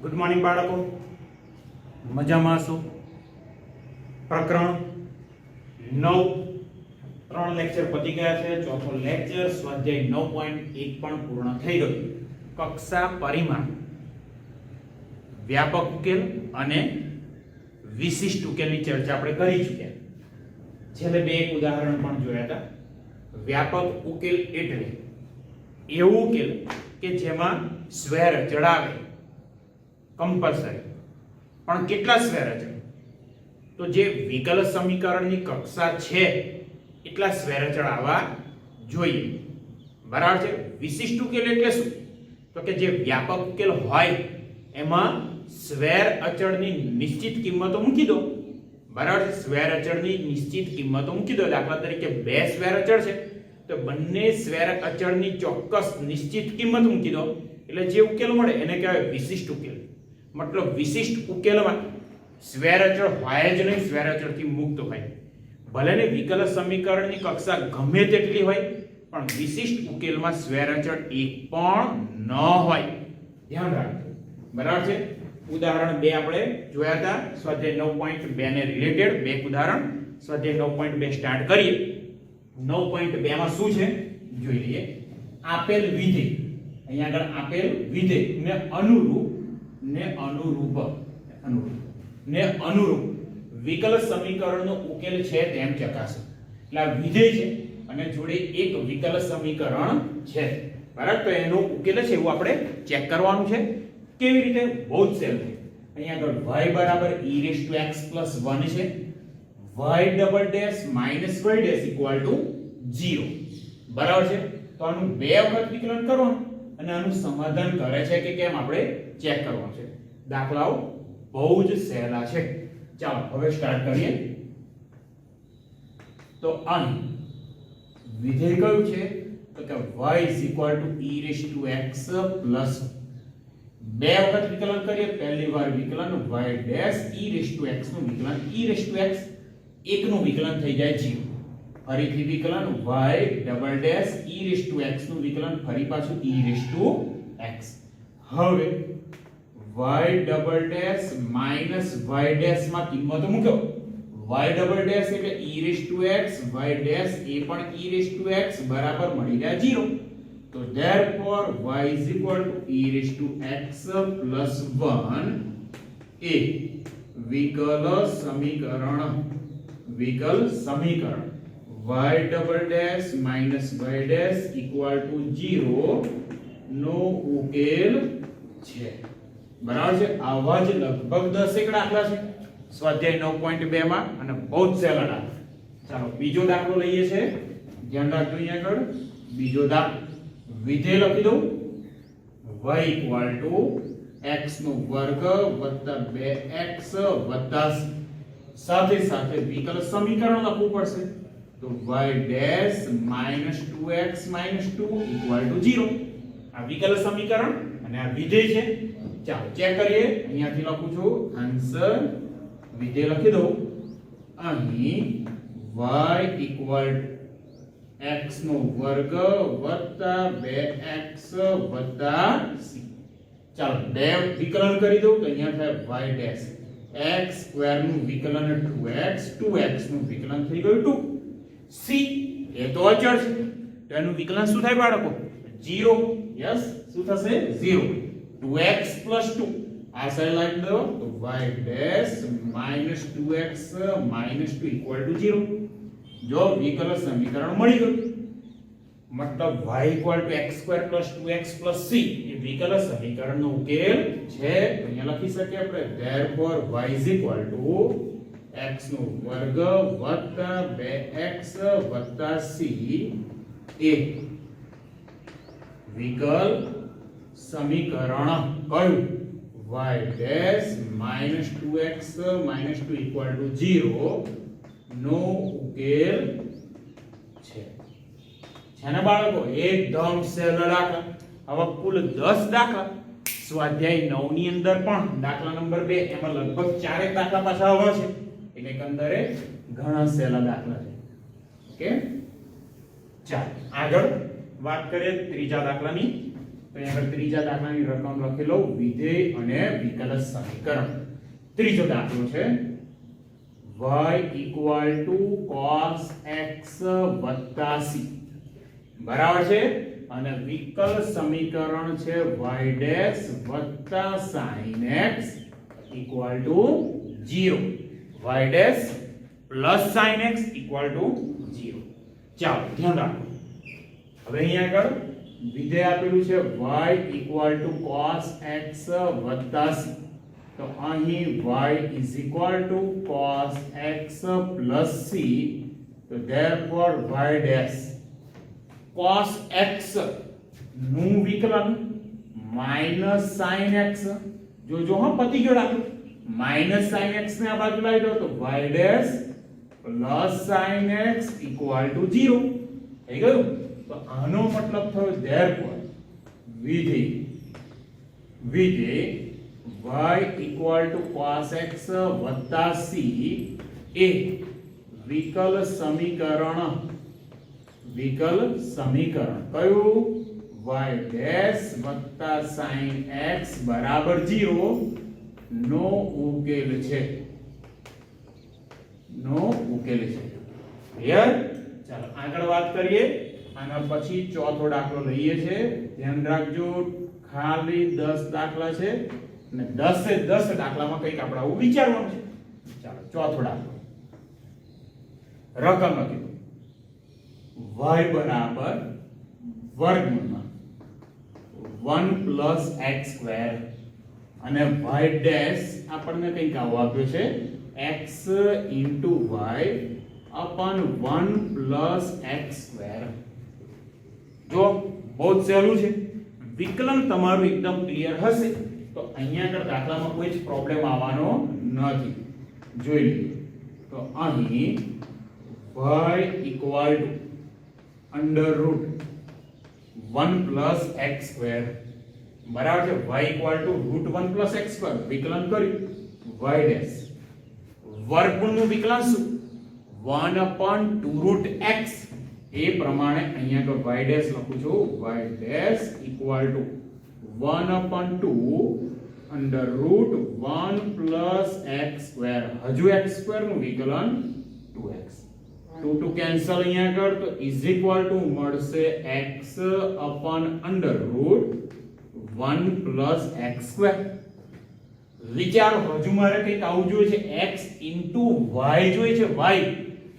Good morning બાળકો, મજામાં છો? પ્રકરણ 9 ત્રણ લેક્ચર પતી ગયા છે. ચોથો લેક્ચર સ્વાધ્યાય 9.1 પણ પૂર્ણ થઈ ગયો. કક્ષા પરિમાણ, વ્યાપક ઉકેલ અને વિશિષ્ટ ઉકેલની ચર્ચા આપણે કરી ચૂક્યા. છેલ્લે બે એક ઉદાહરણ પણ જોયા હતા. વ્યાપક ઉકેલ એટલે એવો ઉકેલ કે જેમાં સ્વેર ચડાવે कंपल्सरी पण કેટલા સ્વેર છે? તો જે વિકલ સમીકરણની કક્ષા છે એટલા સ્વેર ચડાવવા જોઈએ. બરાબર છે. વિશિષ્ટ ઉકેલ એટલે શું? તો કે જે વ્યાપક ઉકેલ હોય એમાં સ્વેર અચળની નિશ્ચિત કિંમતો મૂકી દો. બરાબર છે. સ્વેર અચળની નિશ્ચિત કિંમતો મૂકી દો. દાખલા તરીકે બે સ્વેર અચળ છે તો બંને સ્વેર અચળની ચોક્કસ નિશ્ચિત કિંમત મૂકી દો એટલે જે ઉકેલ મળે એને કહેવાય વિશિષ્ટ ઉકેલ. मतलब विशिष्ट उकेलમાં સ્વેર અચળ હોય જ નહીં, સ્વેર અચળથી મુક્ત હોય. ભલે ને વિકલ સમીકરણની કક્ષા ગમે તેટલી હોય પણ વિશિષ્ટ ઉકેલમાં સ્વેર અચળ એક પણ ન હોય. ધ્યાન રાખજો. બરાબર છે. ઉદાહરણ 2 આપણે જોયા હતા સ્વાધ્યાય 9.2 ને રિલેટેડ બે ઉદાહરણ. સ્વાધ્યાય 9.2 સ્ટાર્ટ કરીએ. 9.2 માં શું છે જોઈ લઈએ. આપેલ વિધેય, અહીંયા આગળ આપેલ વિધેય ને અનુરૂપ વિકલ સમીકરણનો ઉકેલ છે તેમ ચકાસો. એટલે આ વિધેય છે અને જોડે એક વિકલ સમીકરણ છે. બરાબર. તો એનો ઉકેલ છે એવું આપણે ચેક કરવાનું છે. કેવી રીતે? બહુ જ સહેલું છે. અહીંયા આગળ y બરાબર e⁻x+1 છે. y double dash minus y dash equal to 0. બરાબર છે. તો આનું બે વખત વિકલન કરવાનું અને આનું સમાધાન કરે છે કે કેમ આપણે ચેક કરવાનું છે. દાખલાઓ બહુ જ સહેલા છે. ચાલો હવે સ્ટાર્ટ કરીએ. તો અહીં વિધેય કયું છે? તો કે y e⁻x+1. બે વખત વિકલન કરીએ. પહેલી વાર વિકલન y ડેશ e⁻x નું વિકલન e⁻x એકનું વિકલન થઈ જાય 0. ફરીથી વિકલન y ડબલ ડેશ e⁻x નું વિકલન ફરી પાછું e⁻x. હવે y double dash minus y dash માં કિંમત મૂકો. y ડબલ ડેશ એટલે e⁻x, y ડેશ એ પણ e⁻x બરાબર મળી જાય 0. તો therefore y e⁻x+1 એ વિકલ સમીકરણ y double dash minus y dash equal to 0 નો ઉકેલ છે. બરાબર છે. આવા જ લગભગ 10 એક દાખલા છે સ્વાધ્યાય 9.2 માં અને બહુ જ સહેલા દાખલા. ચાલો બીજો દાખલો લઈએ છે. ધ્યાન રાખજો. અહીંયા આગળ બીજો દાખલો વિધેય લખી દઉં y ઇક્વલ ટુ x નો વર્ગ વત્તા 2x વત્તા સાથે સાથે વિકલ સમીકરણ લખવું પડશે. તો y dash minus 2x minus 2 equal to 0. આ વિકલ સમીકરણ અને આ વિધેય છે. ચાલો ચેક કરીએ. અહીંયાથી લખું છું આન્સર. વિધેય લખી દઉં અહીં y ઇક્વલ x નો વર્ગ વત્તા 2x વત્તા c. ચાલો બે વિકલન કરી દઉં તો અહીંયા થાય y ડેશ x સ્ક્વેર નું વિકલન 2x, 2x નું વિકલન થઈ ગયું 2. c એ તો અચળ છે તો એનું વિકલન શું થાય બાળકો? 0. યસ, શું થશે? 0. 2x + 2 આ સાઈડ લાવી દો તો y dash minus 2x minus 2 equal to 0. જો વિકલ સમીકરણ મળી ગયું મતલબ y equal two x² + 2x + c એ વિકલ સમીકરણનો ઉકેલ છે. અહીંયા લખી શકીએ આપણે therefore y equal two x નો વર્ગ વત્તા 2x વત્તા c એ વિકલ સમીકરણ કયું? y dash minus 2x minus 2 equal to 0 નો ઉકેલ છે. છે ને બાળકો? એકદમ સહેલો દાખલા. હવે કુલ 10 દાખલા સ્વાધ્યાય 9 ની અંદર પણ દાખલા નંબર 2 એમાં લગભગ 4 દાખલા પાછા આવ્યા છે. એટલે એકંદરે ઘણા સહેલા દાખલા છે. ઓકે ચાલો આગળ વાત કરીએ ત્રીજા દાખલાની. તો અહીંયા આગળ ત્રીજા દાખલાની રકમ લખી લો વિધેય અને વિકલ સમીકરણ. ત્રીજો દાખલો છે y cos x c બરાબર છે અને વિકલ સમીકરણ છે y sin x 0 y sin x 0. ચાલો ધ્યાન રાખો. હવે અહીંયા આગળ વિધેય આપેલું છે y cos x c. તો અહીં y cos x c. તો therefore y cos x નું વિકલન minus sin x. જો હા પતી ગયો દાખલો. minus sin x ને આ બાજુ લાવી દો તો y plus sin x 0 થઈ ગયું. તો આનો મતલબ થયો therefore વિધેય y cos x c એ વિકલ સમીકરણ કયું y sin x બરાબર 0 નો ઉકેલ છે. ક્લિયર? ચાલો આગળ વાત કરીએ. આના પછી ચોથો દાખલો લઈએ છે. ધ્યાન રાખજો ખાલી 10 દાખલા છે અને 10 એ 10 દાખલામાં કંઈક આપણે આવું વિચારવાનું છે. ચાલો ચોથો દાખલો રકમ લખી દો y બરાબર વર્ગમૂળમાં 1 x સ્ક્વેર અને y ડેશ આપણને કંઈક આવું આપ્યું છે x y upon 1 x square. જો બહુ જ સહેલું છે. વિકલન તમારું એકદમ ક્લિયર હશે તો અહીંયા આગળ દાખલામાં કોઈ જ પ્રોબ્લેમ આવવાનો નથી. જોઈ લો તો અહીં y under root 1 x square બરાબર છે. y root 1 x square વિકલન કર્યું y ડેશ વર્ગમૂળનું વિકલન શું 1/2 root x. એ પ્રમાણે અહીંયા તો y ડેશ લખું છું y dash = 1/2 under root 1 x square. હજુ x square નું વિકલન 2x. 2 કેન્સલ અહીંયા કર તો = મળશે x under root 1 x square. વિચાર હજુ મારે કંઈક આવું જોઈએ છે x into y જોઈએ છે y.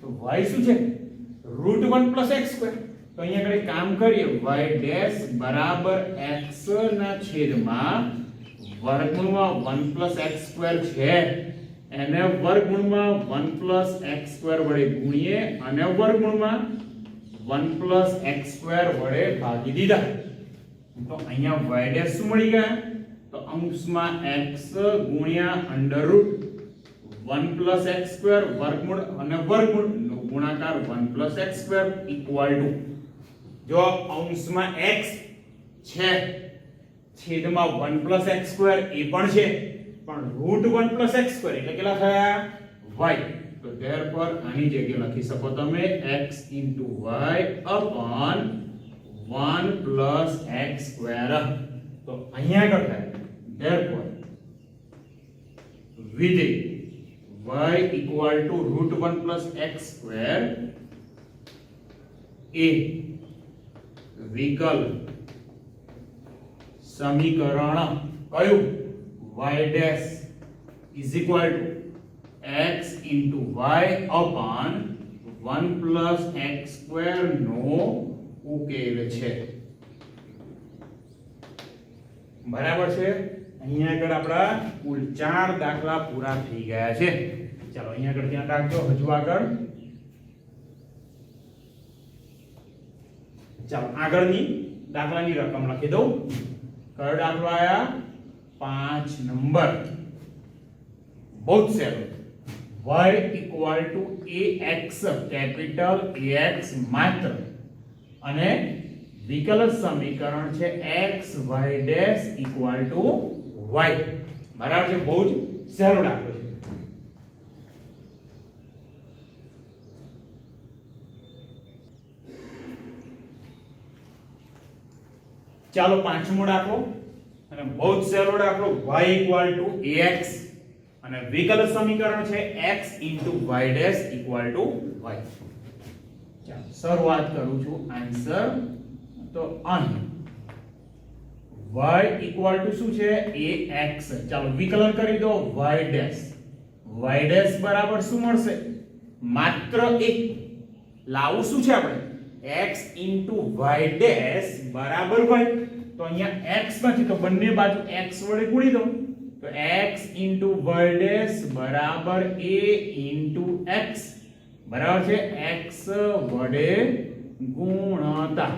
તો y શું છે root 1 x square. તો અહીંયા આગળ કામ કરીએ y ડેશ બરાબર x ના છેદમાં વર્ગમૂળમાં 1 x square છે એને વર્ગમૂળમાં 1 x square વડે ગુણીએ અને વર્ગમૂળમાં 1 x square વડે ભાગી દીધા. તો અહીંયા y ડેશ શું મળી ગયા તો અંશમાં x ગુણ્યા અંડર રૂટ 1 x square વર્ગમૂળ અને વર્ગમૂળ નો ગુણાકાર 1 x square = જો અંશમાં x છે છેદમાં 1 x square એ પણ છે પણ રૂટ 1 x square એટલે કેટલા થયા y. તો therefore આની જગ્યાએ લખી શકો તમે x into y upon 1 x square. તો અહીંયા આગળ થાય therefore વિધેય y root 1 x square એ વિકલ સમીકરણ કયું y dash = x into y upon 1 x square નો ઉકેલ છે. બરાબર છે. અહીંયા આગળ આપણા કુલ 4 દાખલા પૂરા થઈ ગયા છે. ચાલો અહીંયા આગળ ધ્યાન રાખજો. હજુ આગળ ચાલો આગળની દાખલાની રકમ લખી દઉં. કયો દાખલો આયા 5 નંબર. બહુ જ સહેલો. y ax કેપિટલ ax માત્ર અને વિકલ સમીકરણ છે x y dash = y. બરાબર છે. બહુ જ સહેલો દાખલો છે. ચાલો પાંચમો દાખલો અને બહુ જ સહેલો દાખલો y ax અને વિકલ સમીકરણ છે x y' y. ચાલો શરૂઆત કરું છું આન્સર. તો અહીં y શું છે ax. ચાલો વિકલન કરી દો y' બરાબર શું મળશે માત્ર એક લાવું શું છે આપણે x y' બરાબર y. તો અહીંયા x નથી તો બંને બાજુ x વડે ગુણી દો તો x y' બરાબર a x બરાબર છે x વડે ગુણતા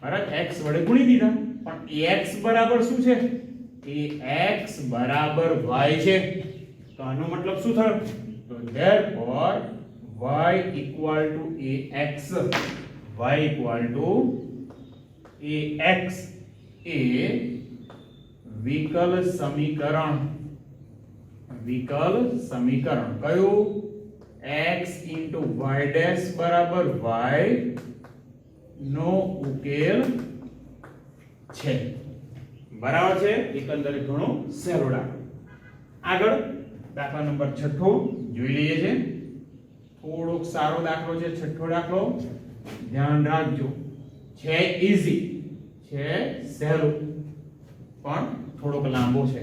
બરાબર x વડે ગુણી દીધા પણ x બરાબર શું છે ax બરાબર y છે તો આનો મતલબ શું થયો તો therefore y ax એ વિકલ સમીકરણ કયું x y' બરાબર y નો ઉકેલ છે બરાબર છે. એકંદરે ઘણો સહેલો દાખલો. આગળ દાખલા નંબર 6 જોઈ લઈએ છે. થોડોક સારો દાખલો છે છઠ્ઠો દાખલો. ધ્યાન રાખજો છે ઈઝી છે સહેલો પણ થોડોક લાંબો છે.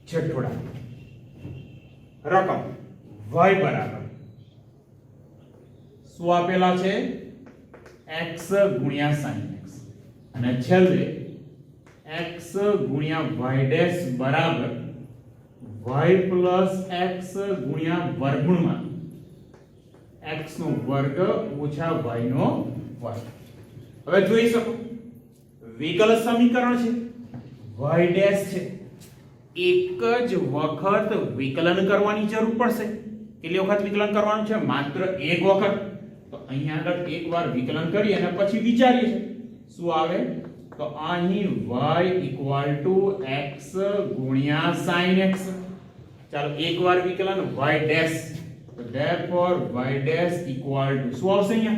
છઠ્ઠો દાખલો રકમ y બરાબર શું આપેલા છે x ગુણ્યા sin x અને છેલ્લે x ગુણ્યા y' બરાબર y પ્લસ x ગુણ્યા વર્ગમૂળમાં x નો વર્ગ ઓછા y નો વર્ગ. હવે જોઈ શકો વિકલ સમીકરણ છે y' છે એક જ વખત વિકલન કરવાની જરૂર પડશે. કેટલી વખત વિકલન કરવાનું છે માત્ર એક વખત. તો અહીંયા આગળ એકવાર વિકલન કરી અને પછી વિચારીએ છે શું આવે તો અહીં y x ગુણ્યા sin x. ચાલો એકવાર વિકલન y' તો therefore y' શું આવશે અહીંયા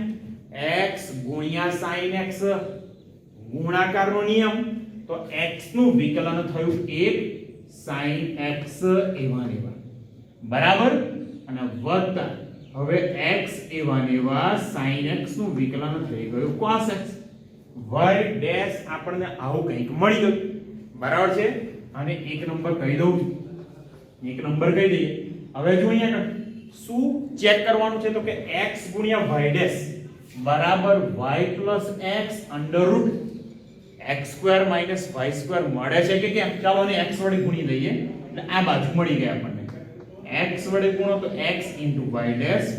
x ગુણ્યા sin x ગુણાકારનો નિયમ તો x નું વિકલન થયું 1 sin x એવા બરાબર અને વત્તા હવે x એવા sin x નું વિકલન થઈ ગયું cos x. y' આપણને આવું કંઈક મળી ગયું બરાબર છે. અને એક નંબર કહી દઉં એક નંબર કહી દઈએ. હવે જો અહીંયા શું ચેક કરવાનું છે તો કે x ગુણ્યા y' બરાબર y plus x under root x² - y² મળે છે કે કેમ. ચાલો ને x વડે ગુણી લઈએ એટલે આ બાજુ મળી ગયા આપણને. x વડે ગુણો તો x y'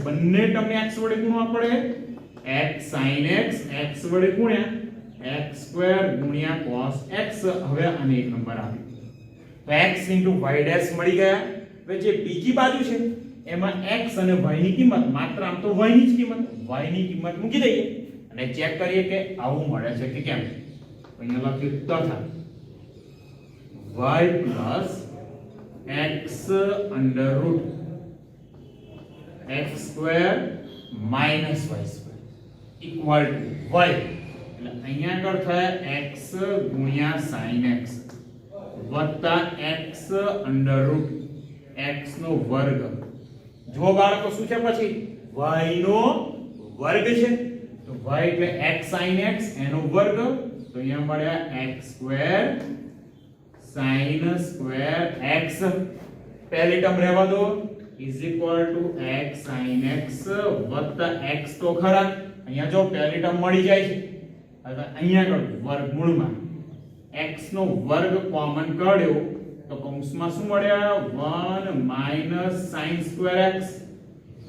બંને ટર્મને x વડે ગુણવા પડે. x sin x x વડે ગુણ્યા x² ગુણ્યા cos x. હવે આને એક નંબર આપી તો x y' મળી ગયા. હવે જે બીજી બાજુ છે એમાં x અને y ની કિંમત માત્ર આમ તો y ની જ કિંમત y ની કિંમત મૂકી દઈએ અને ચેક કરીએ કે આવું મળે છે કે કેમ. અહીંયા લખ્યું તથા y plus x under root x² minus y² equal to y. એટલે અહીંયા આગળ થાય x ગુણ્યા sin x વત્તા x under root x નો વર્ગ. જો બાળકો શું છે પછી y નો વર્ગ છે તો y એટલે x sin x એનો વર્ગ તો અહીંયા મળ્યા x² sin square x. પહેલી ટર્મ રહેવા દો is equal to x sin x વત્તા x તો ખરા અહીંયા જો પહેલી ટર્મ મળી જાય છે. હવે અહીંયા આગળ વર્ગમૂળમાં x નો વર્ગ કોમન કાઢ્યો તો કૌંસમાં શું મળ્યા 1 - sin square x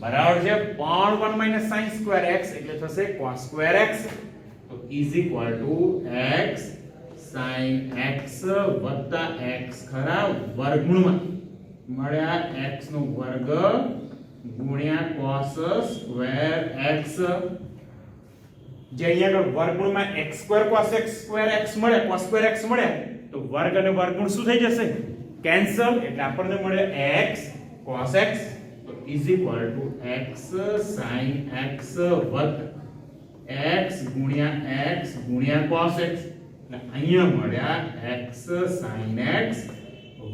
બરાબર છે. પણ 1 - sin square x એટલે થશે cos square x. તો is equal to x sin x વત્તા x ખરા વર્ગમૂળમાં મળ્યા x નો વર્ગ ગુણ્યા cos square x. જે અહીંયા આગળ વર્ગમૂળમાં x² cos x square x મળે cos square x મળે તો વર્ગ અને વર્ગમૂળ શું થઈ જશે કેન્સલ. એટલે આપણને મળે x cos x તો is equal to x sin x વત્તા x ગુણ્યા cos x. એટલે અહીંયા મળ્યા x sin x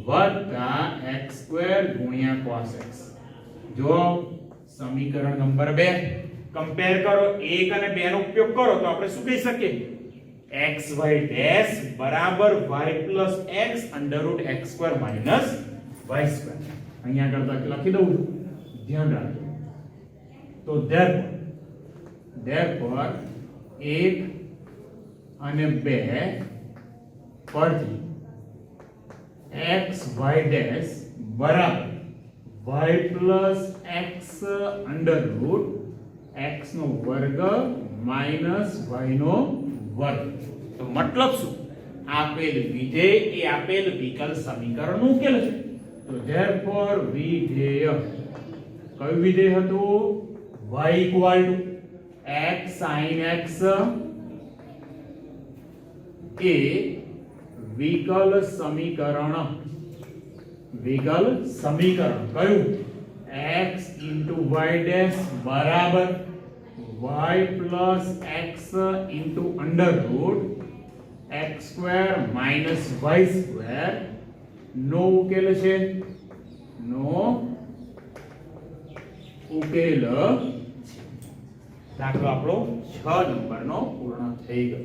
વત્તા x² ગુણ્યા cos x. જો સમીકરણ નંબર 2 કમ્પેર કરો 1 અને 2 નો ઉપયોગ કરો તો આપણે શું કહી શકીએ xy ડેશ બરાબર y plus x under root x² minus y². અહીંયા આગળ તક લખી દઉં ધ્યાન રાખજો. તો therefore 1 અને 2 પરથી xy ડેશ બરાબર y plus x under root x નો વર્ગ minus y નો વર્ગ. તો મતલબ શું આપેલ વિધેય એ આપેલ વિકલ સમીકરણનો ઉકેલ છે. તો therefore વિધેય કયું વિધેય હતું y equal to x sin x એ વિકલ સમીકરણ કયું x into y dash બરાબર y plus x into under root x square minus y square નો ઉકેલ છે. દાખલો આપણો 6 નંબરનો પૂર્ણ થઈ ગયો.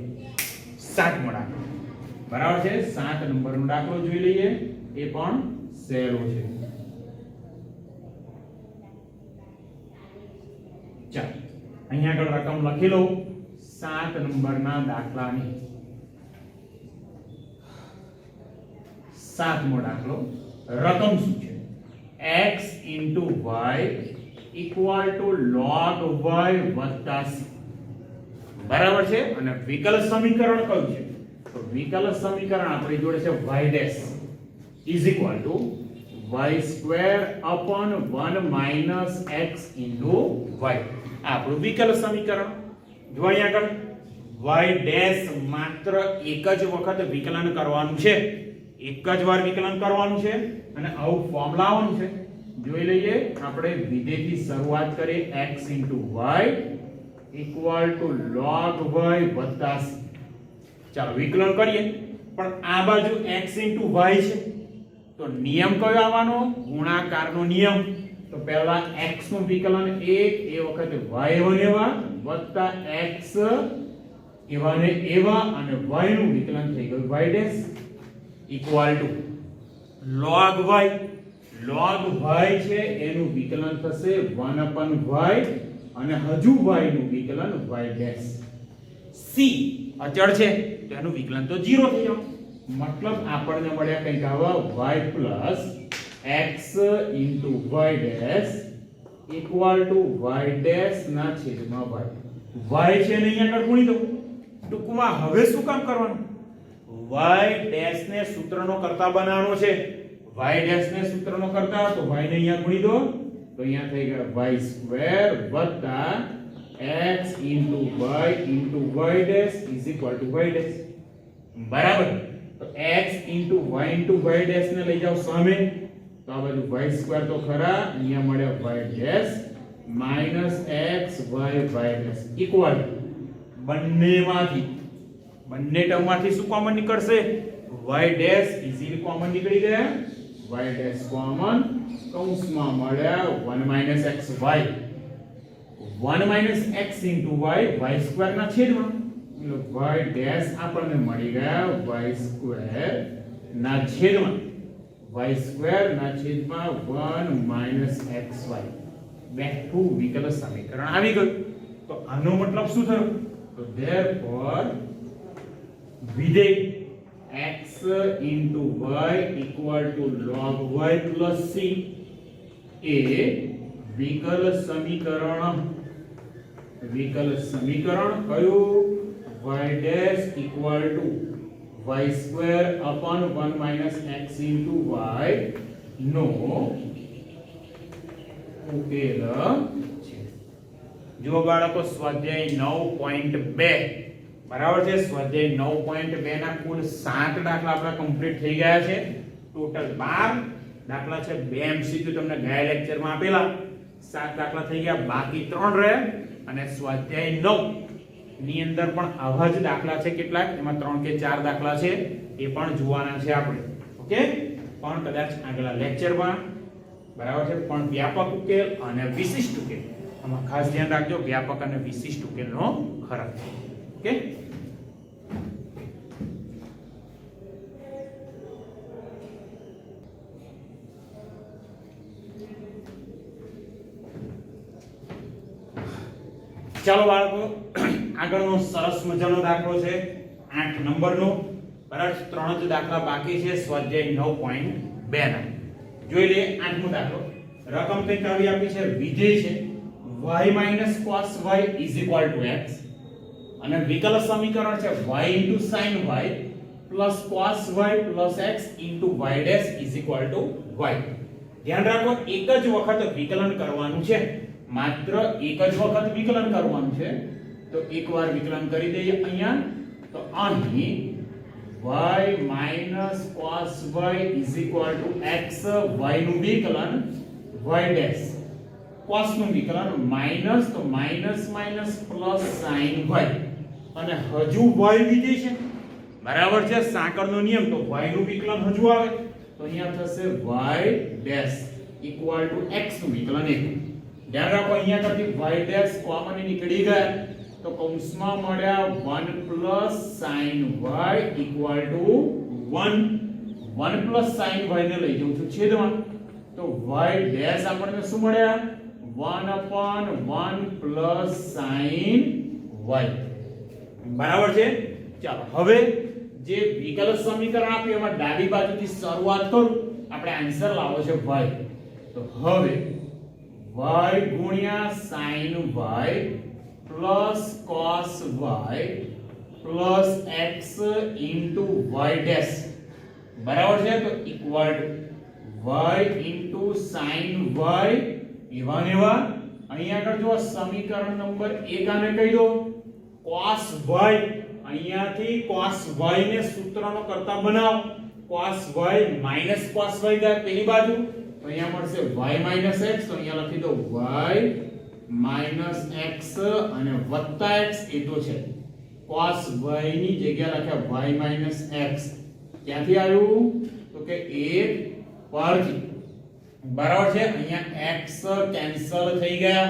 7મો દાખલો બરાબર છે. 7 નંબરનો દાખલો જોઈ લઈએ. એ પણ સહેલો છે. ચાલો અહીંયા આગળ રકમ લખી લો 7 નંબરના દાખલાની. 7મો દાખલો રકમ શું છે x into y equal to log y વત્તા c બરાબર છે. અને વિકલ સમીકરણ કયું છે તો વિકલ સમીકરણ આપણી જોડે છે y dash is equal to y square upon 1 minus x into y. આપણું વિકલ સમીકરણ જો અહીંયા આગળ y dash માત્ર એક જ વખત વિકલન કરવાનું છે. એક જ વાર વિકલન કરવાનું છે અને આવું ફોર્મ લાવવાનું છે. જોઈ લઈએ આપણે વિધેયથી શરૂઆત કરીએ x into y equal to log y વત્તા c. ચાલો વિકલન કરીએ પણ આ બાજુ x into y છે તો નિયમ કયો આવવાનો ગુણાકારનો નિયમ. તો પહેલા x નું વિકલન 1 એ વખતે y એવા વત્તા x એવા ને એવા અને y નું વિકલન થઈ ગયું y dash equal to log y. log y છે એનું વિકલન થશે 1 upon y અને હજુ y નું વિકલન y ડેશ. c અચળ છે તો એનું વિકલન તો 0 થઈ જશે. મતલબ આપણને મળ્યા કંઈક આવા y plus x into y dash equal to y dash ના છેદમાં y છે ને અહીંયા આગળ ગુણી દો. ટૂંકમાં હવે શું કામ કરવાનું y dash ને સૂત્રનો કરતા બનાવવાનો છે. y dash ને સૂત્રનો કરતા તો y ને અહીંયા ગુણી દો તો અહીંયા થઈ ગયા y square વત્તા x into y dash is equal to y dash બરાબર. તો x into y dash ને લઈ જાઓ સામે તો આ બાજુ y square તો ખરા અહીંયા મળ્યા y dash minus x y dash equal બંને ટર્મમાંથી શું કોમન નીકળશે y dash ઇઝીલી કોમન નીકળી ગયા. y dash કોમન કૌંસમાં મળ્યા 1 xy 1 x into y square ના છેદમાં y dash આપણને મળી ગયા y square ના છેદમાં 1 xy બેઠું વિકલ સમીકરણ આવી ગયું. તો આનો મતલબ શું થયો તો therefore વિધેય x into y equal to log y plus c એ વિકલ સમીકરણ કયું y dash equal to y square upon 1 x into y નો ઉકેલ છે. જો બાળકો સ્વાધ્યાય 9.2 બરાબર છે. સ્વાધ્યાય 9.2 ના કુલ 7 દાખલા આપણા કમ્પ્લીટ થઈ ગયા છે. ટોટલ 12 દાખલા છે. 2 એમસીક્યુ તમને ગયા લેક્ચરમાં આપેલા. 7 દાખલા થઈ ગયા, બાકી 3 રહે અને સ્વાધ્યાય 9 ની અંદર પણ આવા જ દાખલા છે કેટલાક, એમાં 3 કે 4 દાખલા છે એ પણ જોવાના છે આપણે. ઓકે, પણ કદાચ આગલા લેક્ચરમાં, બરાબર છે. પણ વ્યાપક ઉકેલ અને વિશિષ્ટ ઉકેલ, આમાં ખાસ ધ્યાન રાખજો, વ્યાપક અને વિશિષ્ટ ઉકેલનો ફરક. ઓકે, ચાલો બાળકો, આગળનો સરસ મજાનો દાખલો છે 8 નંબરનો. બરાબર, 3 જ દાખલા બાકી છે સ્વાધ્યાય 9.2 ના. જોઈ લે 8મો દાખલો. રકમ કંઈક આવી આપી છે, વિધેય છે y cos y x, અને વિકલ સમીકરણ છે y sin y cos y x y y. ધ્યાન રાખો, એક જ વખત વિકલન કરવાનું છે, માત્ર એક જ વખત વિકલન કરવાનું છે. તો એકવાર વિકલન કરી દઈએ અહીંયા. તો અહીં y cos y x, y નું વિકલન y ડેશ, cos નું વિકલન માઈનસ, તો માઈનસ પ્લસ sin y, અને હજુ y વિધેય છે, બરાબર છે, સાંકળનો નિયમ. તો y નું વિકલન હજુ આવે, તો અહીંયા થશે y ડેશ x નું વિકલન 1. ધ્યાન રાખો, અહીંયા કરતી y ડેશ કોમન નીકળી ગયા, તો કૌંસમાં મળ્યા 1 plus sin y equal two 1. 1 plus sin y ને લઈ જાઉં છું છેદમાં, તો y ડેશ આપણને શું મળ્યા? 1 upon 1 પ્લસ sin y. બરાબર છે. ચાલો હવે જે વિકલ સમીકરણ આપ્યું એમાં ડાબી બાજુથી શરૂઆત કરું. આપણે આન્સર લાવો છે y. તો હવે y ગુણ્યા sin y plus cos y plus x into y dash, બરાબર છે. તો equal to y into sin y, એવા ને એવા અહીંયા આગળ જો સમીકરણ નંબર 1 આને કહી દો cos y. અહીંયાથી cos y ને સૂત્રનો કરતા બનાવો. cos y minus cos y થાય પેલી બાજુ, તો અહીંયા મળશે y minus x. તો અહીંયા લખી દો y minus x અને વત્તા x. એ તો છે cos y ની જગ્યા લખ્યા y minus x. ક્યાંથી આવ્યું? તો કે 1 પરથી, બરાબર છે. અહીંયા x કેન્સલ થઈ ગયા,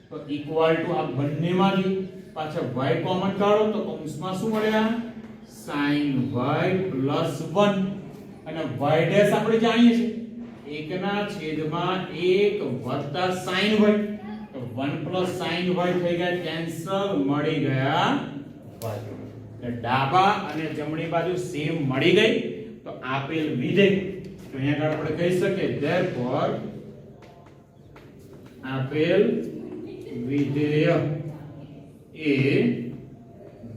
તો ઇક્વલ ટુ આ બંનેમાંથી પાછા y કોમન કાઢો, તો કૌંસમાં શું મળ્યા? sin y plus 1, અને y ડેશ આપણે જાણીએ છીએ 1 ના છેદમાં 1 વત્તા sin y, તો 1 plus sin y થઈ ગયા કેન્સલ, મળી ગયા y. એટલે ડાબા અને જમણી બાજુ સેમ મળી ગઈ. તો આપેલ વિધેય, તો અહીંયા આપણે કહી શકીએ therefore આપેલ વિધેય એ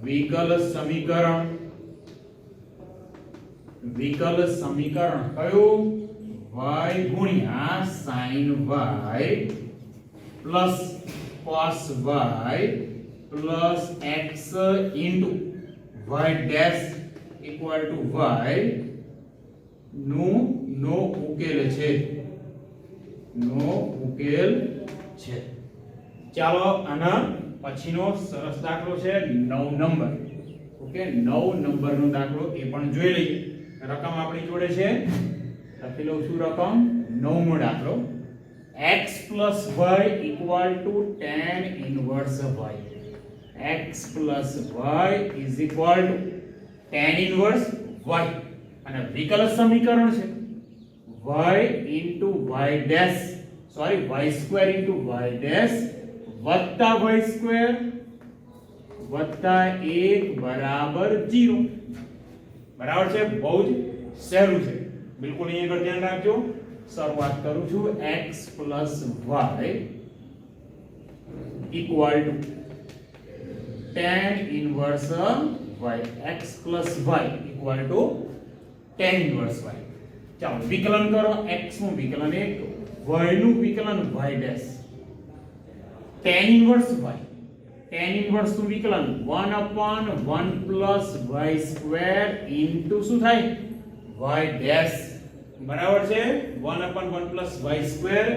વિકલ સમીકરણ કયું? y ગુણ્યા sin y plus cos y plus x into y dash equal to y નો ઉકેલ છે. ચાલો આના પછીનો સરસ દાખલો છે 9 નંબર. ઓકે, 9 નંબરનો દાખલો એ પણ જોઈ લઈએ. રકમ આપણી જોડે છે, લખી લઉં છું રકમ. 9મો દાખલો x plus y equal to tan inverse y. x plus y is equal to tan inverse y, અને વિકલ સમીકરણ છે y into y dash, sorry, y square into y dash વત્તા y square વત્તા 1 બરાબર 0. બરાબર છે. બહુ જ સહેલું છે, બિલકુલ. અહીં આગળ ધ્યાન રાખજો. શરૂઆત કરું છું x plus y equal to tan inverse y. x plus y equal to tan inverse y. ચાલો વિકલન કરો. x નું વિકલન 1, y નું વિકલન y dash, tan inverse y, tan inverse નું વિકલન 1 upon 1 plus y square into શું થાય? y dash, બરાબર છે. 1 upon 1 plus y square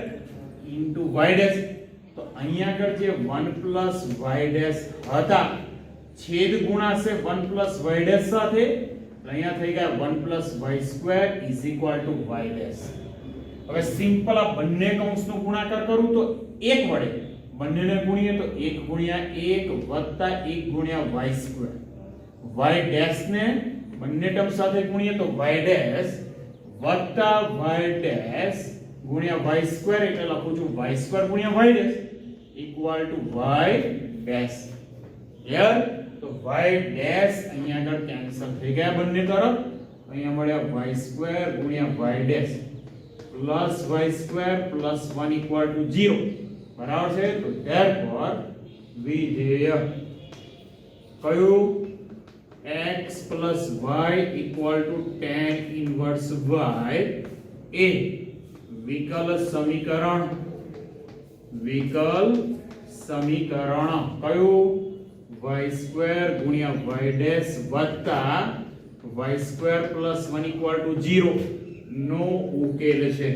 into y dash. તો અહીંયા આગળ જે 1 plus y dash હતા છેદ ગુણાશે 1 પ્લસ y ડેશ સાથે, એટલે અહીંયા થઈ ગયા 1 plus y square is equal to y dash. હવે સિમ્પલ આ બંને કૌંસનો ગુણાકાર કરું તો 1 વડે બંનેને ગુણીએ તો 1 ગુણ્યા 1 વત્તા 1 ગુણ્યા y સ્ક્વેર. y ડેશ ને બંને ટર્મ સાથે ગુણીએ તો y ડેશ વત્તા y ડેશ ગુણ્યા y સ્ક્વેર, એટલે લખું છું y સ્ક્વેર ગુણ્યા y dash equal to y dash. યાર તો y ડેશ અહીંયા આગળ કેન્સલ થઈ ગયા બંને તરફ, અહીંયા મળ્યા y સ્ક્વેર ગુણ્યા y dash plus y square plus 1 equal to 0. બરાબર છે. તો therefore વિધેય કયું x plus y equal to tan inverse y એ વિકલ સમીકરણ કયું y સ્ક્વેર ગુણ્યા y ડેશ વત્તા y square plus 1 equal to 0 નો ઉકેલ છે.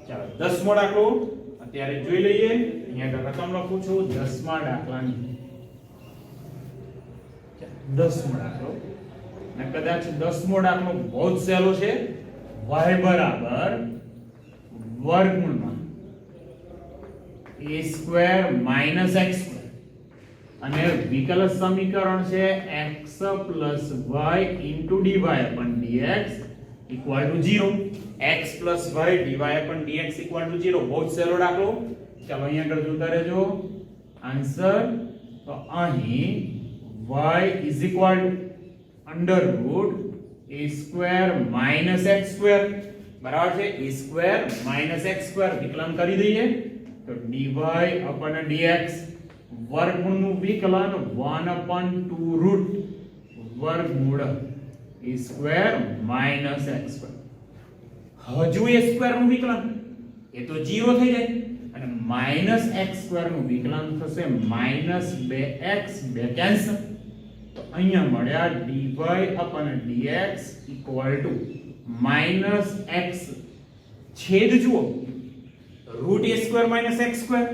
ચાલો 10મો દાખલો અત્યારે જોઈ લઈએ. અહીંયા રકમ લખું છું 10મા દાખલાની. 10મો દાખલો ને કદાચ 10મો દાખલો બહુ જ સહેલો છે. y બરાબર વર્ગમૂળમાં a square minus x square અને વિકલ સમીકરણ છે x plus y into dy upon dx equal to 0. x plus y dy upon dx equal to 0. બહુ જ સહેલો દાખલો. ચાલો અહીંયા આગળ જોતા રહેજો આન્સર. તો અહીં y is equal to under root a square minus x square. બરાબર છે. a square minus x square વિકલન કરી દઈએ તો dy અપન dx વર્ગમૂળનું વિકલન 1 અપન 2 રૂટ વર્ગમૂળ a square minus x square. હજુ a સ્ક્વેર નું વિકલન એ તો 0 થઈ જાય અને માઈનસ x સ્ક્વેર નું વિકલન થશે માઈનસ 2x 2 કેન્સલ. તો અહીંયા મળ્યા dy upon dx equal to minus x છેદ જુઓ root a square minus x square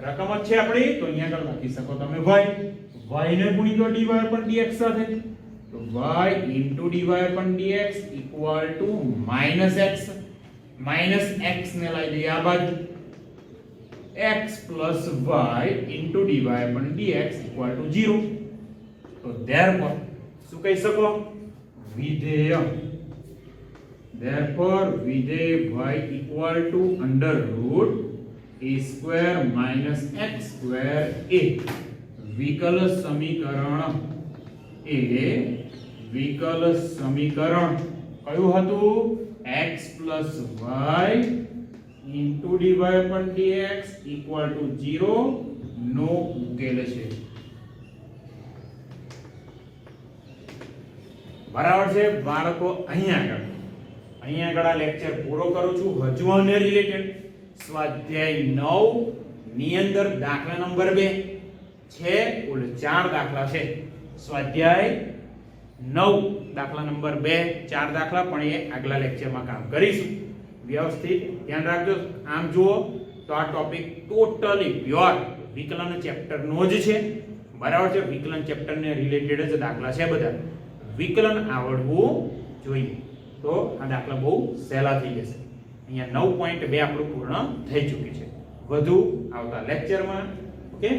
રકમ જ છે આપણી. તો અહીંયા આગળ લખી શકો તમે y ને ગુણી દો dy અપન dx સાથે તો y into dy upon dx equal to minus x ને લઈ દઈએ આ બાજુ x plus y into dy upon dx equal to 0. તો therefore શું કહી શકો વિધેય y equal to under root a square minus x square એ વિકલ સમીકરણ કયું હતું x plus y into dy upon dx equal to 0 નો ઉકેલ છે. બરાબર છે બાળકો. અહીંયા આગળ આ લેક્ચર પૂરો કરું છું. હજુ આને રિલેટેડ સ્વાધ્યાય 9 ની અંદર દાખલા નંબર 2 છે. કુલ 4 દાખલા છે. સ્વાધ્યાય 9 દાખલા નંબર 2 4 દાખલા પણ એ આગલા લેક્ચરમાં કામ કરીશું. વ્યવસ્થિત ધ્યાન રાખજો. આમ જુઓ તો આ ટોપિક ટોટલી પ્યોર વિકલન ચેપ્ટર નો જ છે. બરાબર છે. વિકલન ચેપ્ટર ને રિલેટેડ જ દાખલા છે બધા. વિકલન આવડવું જોઈએ તો આ દાખલા બહુ સહેલા થઈ જશે. અહીંયા 9.2 આપણું પૂર્ણ થઈ ચૂક્યું છે. વધુ આવતા લેક્ચરમાં ઓકે.